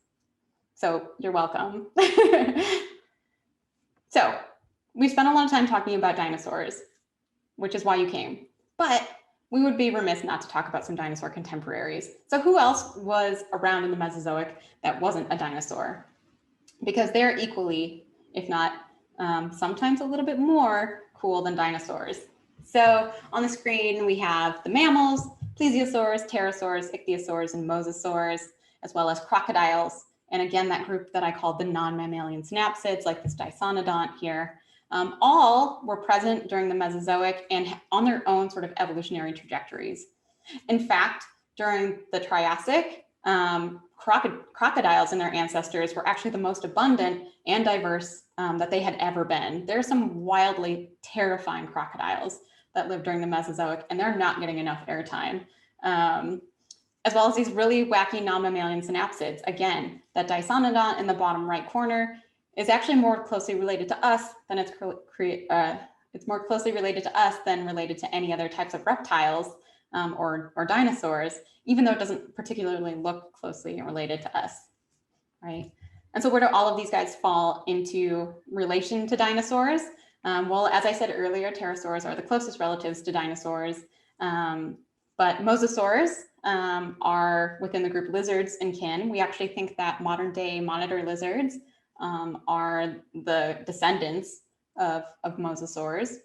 So you're welcome. So we spent a lot of time talking about dinosaurs, which is why you came, but we would be remiss not to talk about some dinosaur contemporaries. So who else was around in the Mesozoic that wasn't a dinosaur? Because they're equally, if not sometimes a little bit more cool than dinosaurs. So on the screen, we have the mammals, plesiosaurs, pterosaurs, ichthyosaurs, and mosasaurs, as well as crocodiles. And again, that group that I called the non-mammalian synapsids, like this Dicynodont here, all were present during the Mesozoic and on their own sort of evolutionary trajectories. In fact, during the Triassic, crocodiles and their ancestors were actually the most abundant and diverse that they had ever been. There are some wildly terrifying crocodiles that lived during the Mesozoic, and they're not getting enough airtime. As well as these really wacky non-mammalian synapsids. Again, that Dinosaur in the bottom right corner is actually more closely related to us than it's more closely related to us than related to any other types of reptiles or dinosaurs, even though it doesn't particularly look closely related to us, right? And so where do all of these guys fall into relation to dinosaurs? Well, as I said earlier, pterosaurs are the closest relatives to dinosaurs, but mosasaurs are within the group lizards and kin. We actually think that modern day monitor lizards are the descendants of mosasaurs.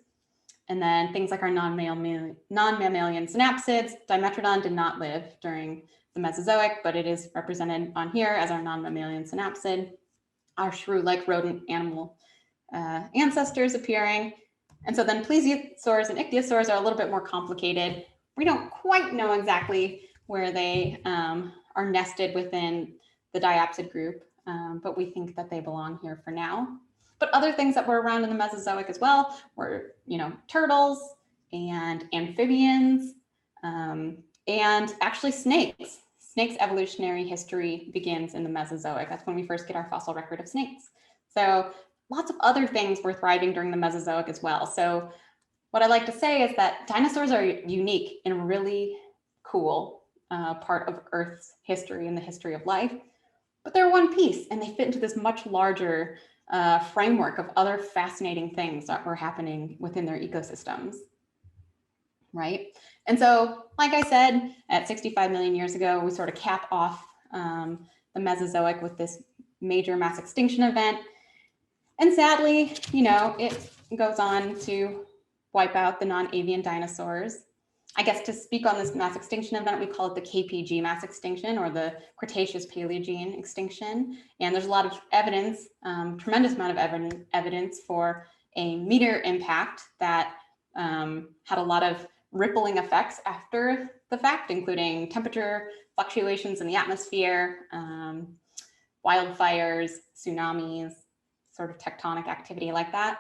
And then things like our non-mammalian synapsids. Dimetrodon did not live during the Mesozoic, but it is represented on here as our non-mammalian synapsid. Our shrew-like rodent animal ancestors appearing. And so then plesiosaurs and ichthyosaurs are a little bit more complicated. We don't quite know exactly where they are nested within the diapsid group, but we think that they belong here for now. But other things that were around in the Mesozoic as well were, turtles and amphibians and actually snakes. Snakes' evolutionary history begins in the Mesozoic. That's when we first get our fossil record of snakes. So lots of other things were thriving during the Mesozoic as well. So what I like to say is that dinosaurs are unique and really cool part of Earth's history and the history of life, but they're one piece and they fit into this much larger framework of other fascinating things that were happening within their ecosystems, right? And so, like I said, at 65 million years ago, we sort of cap off the Mesozoic with this major mass extinction event. And sadly, it goes on to wipe out the non-avian dinosaurs. I guess to speak on this mass extinction event, we call it the KPG mass extinction, or the Cretaceous Paleogene extinction. And there's a lot of evidence, tremendous amount of evidence for a meteor impact that had a lot of rippling effects after the fact, including temperature fluctuations in the atmosphere, wildfires, tsunamis, sort of tectonic activity like that.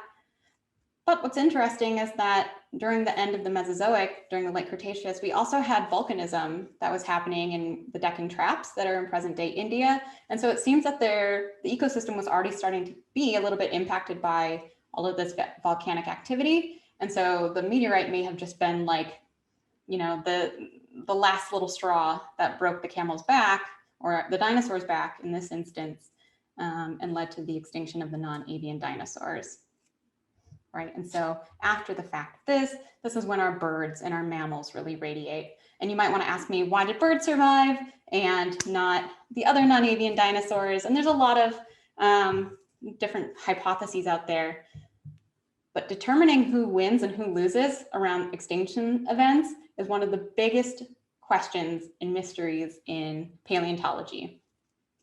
But what's interesting is that during the end of the Mesozoic, during the late Cretaceous, we also had volcanism that was happening in the Deccan Traps that are in present day India. And so it seems that the ecosystem was already starting to be a little bit impacted by all of this volcanic activity. And so the meteorite may have just been like, the last little straw that broke the camel's back, or the dinosaur's back in this instance, and led to the extinction of the non-avian dinosaurs. Right, and so after the fact, this is when our birds and our mammals really radiate. And you might want to ask me, why did birds survive and not the other non-avian dinosaurs? And there's a lot of different hypotheses out there. But determining who wins and who loses around extinction events is one of the biggest questions and mysteries in paleontology.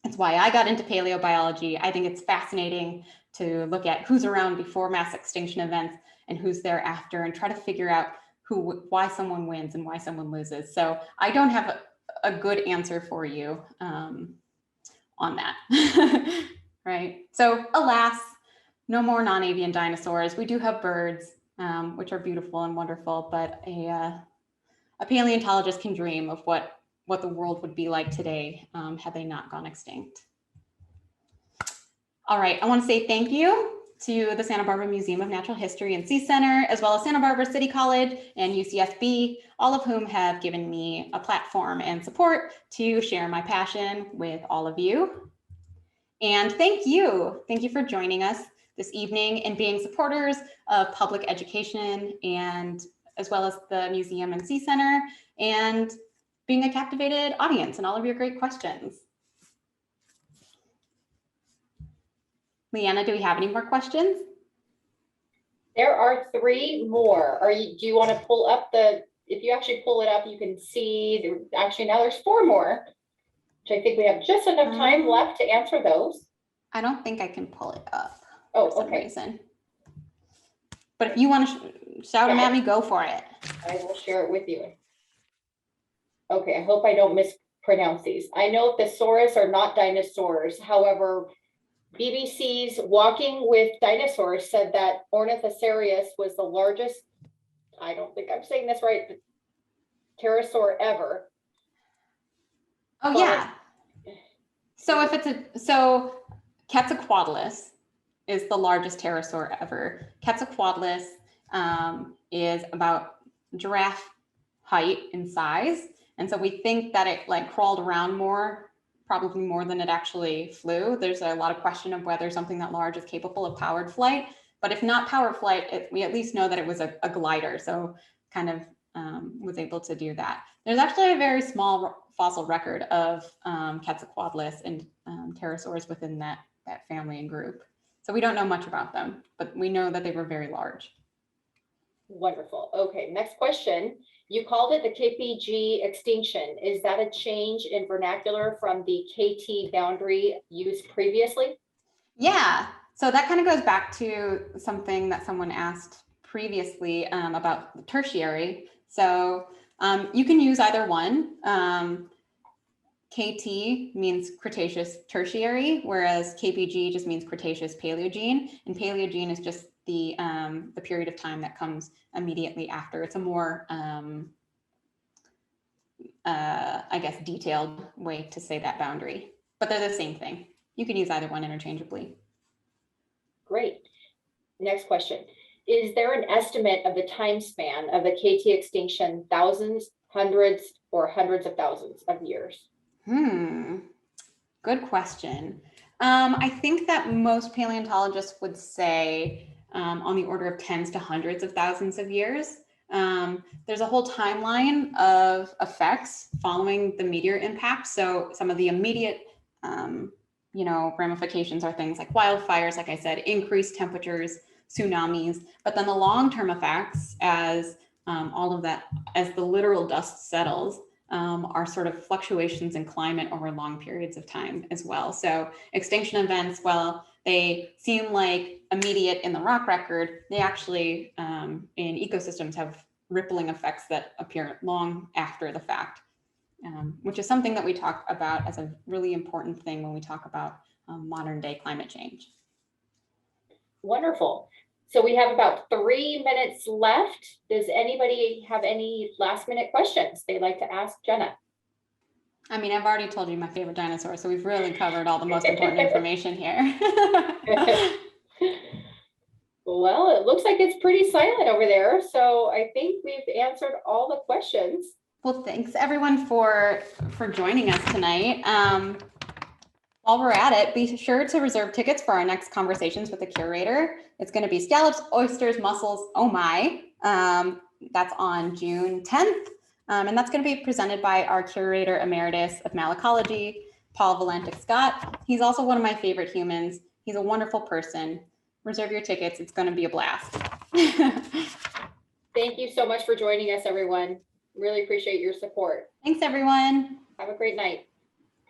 It's why I got into paleobiology. I think it's fascinating to look at who's around before mass extinction events and who's there after, and try to figure out why someone wins and why someone loses. So I don't have a good answer for you on that, right? So alas, no more non-avian dinosaurs. We do have birds, which are beautiful and wonderful, but a paleontologist can dream of what the world would be like today had they not gone extinct. All right, I want to say thank you to the Santa Barbara Museum of Natural History and Sea Center, as well as Santa Barbara City College and UCSB, all of whom have given me a platform and support to share my passion with all of you. And thank you for joining us this evening and being supporters of public education, and as well as the Museum and Sea Center, and being a captivated audience and all of your great questions. Leanna, do we have any more questions? There are 3 more. Do you want to pull up if you actually pull it up, you can see, actually now there's 4 more, which I think we have just enough time left to answer those. I don't think I can pull it up for some reason. But if you want to shout them at me, go for it. I will share it with you. Okay, I hope I don't mispronounce these. I know thesaurus are not dinosaurs. However, BBC's Walking with Dinosaurs said that Ornithocereus was the largest I don't think I'm saying this right, but pterosaur ever. Oh, But- yeah. So if so Quetzalcoatlus is the largest pterosaur ever. Quetzalcoatlus is about giraffe height in size. And so we think that it like crawled around more, probably more than it actually flew. There's a lot of question of whether something that large is capable of powered flight. But if not powered flight, we at least know that it was a glider. So kind of was able to do that. There's actually a very small fossil record of Quetzalcoatlus and pterosaurs within that family and group. So we don't know much about them, but we know that they were very large. Wonderful. Okay, next question. You called it the KPG extinction. Is that a change in vernacular from the KT boundary used previously? Yeah, so that kind of goes back to something that someone asked previously about the tertiary. So you can use either one. KT means Cretaceous Tertiary, whereas KPG just means Cretaceous Paleogene, and Paleogene is just the period of time that comes immediately after. It's a more, I guess, detailed way to say that boundary, but they're the same thing. You can use either one interchangeably. Great. Next question. Is there an estimate of the time span of the KT extinction, thousands, hundreds, or hundreds of thousands of years? Good question. I think that most paleontologists would say on the order of tens to hundreds of thousands of years. There's a whole timeline of effects following the meteor impact. So some of the immediate, ramifications are things like wildfires, like I said, increased temperatures, tsunamis, but then the long-term effects as all of that, as the literal dust settles, are sort of fluctuations in climate over long periods of time as well. So extinction events, while they seem like immediate in the rock record, they actually in ecosystems have rippling effects that appear long after the fact, which is something that we talk about as a really important thing when we talk about modern day climate change. Wonderful. So we have about 3 minutes left. Does anybody have any last minute questions they'd like to ask Jenna? I mean, I've already told you my favorite dinosaur, so we've really covered all the most important information here. Well, it looks like it's pretty silent over there. So I think we've answered all the questions. Well, thanks everyone for joining us tonight. While we're at it, be sure to reserve tickets for our next conversations with the curator. It's going to be scallops, oysters, mussels, oh my. That's on June 10th. And that's going to be presented by our curator emeritus of malacology, Paul Valentic-Scott. He's also one of my favorite humans. He's a wonderful person. Reserve your tickets. It's going to be a blast. Thank you so much for joining us, everyone. Really appreciate your support. Thanks, everyone. Have a great night.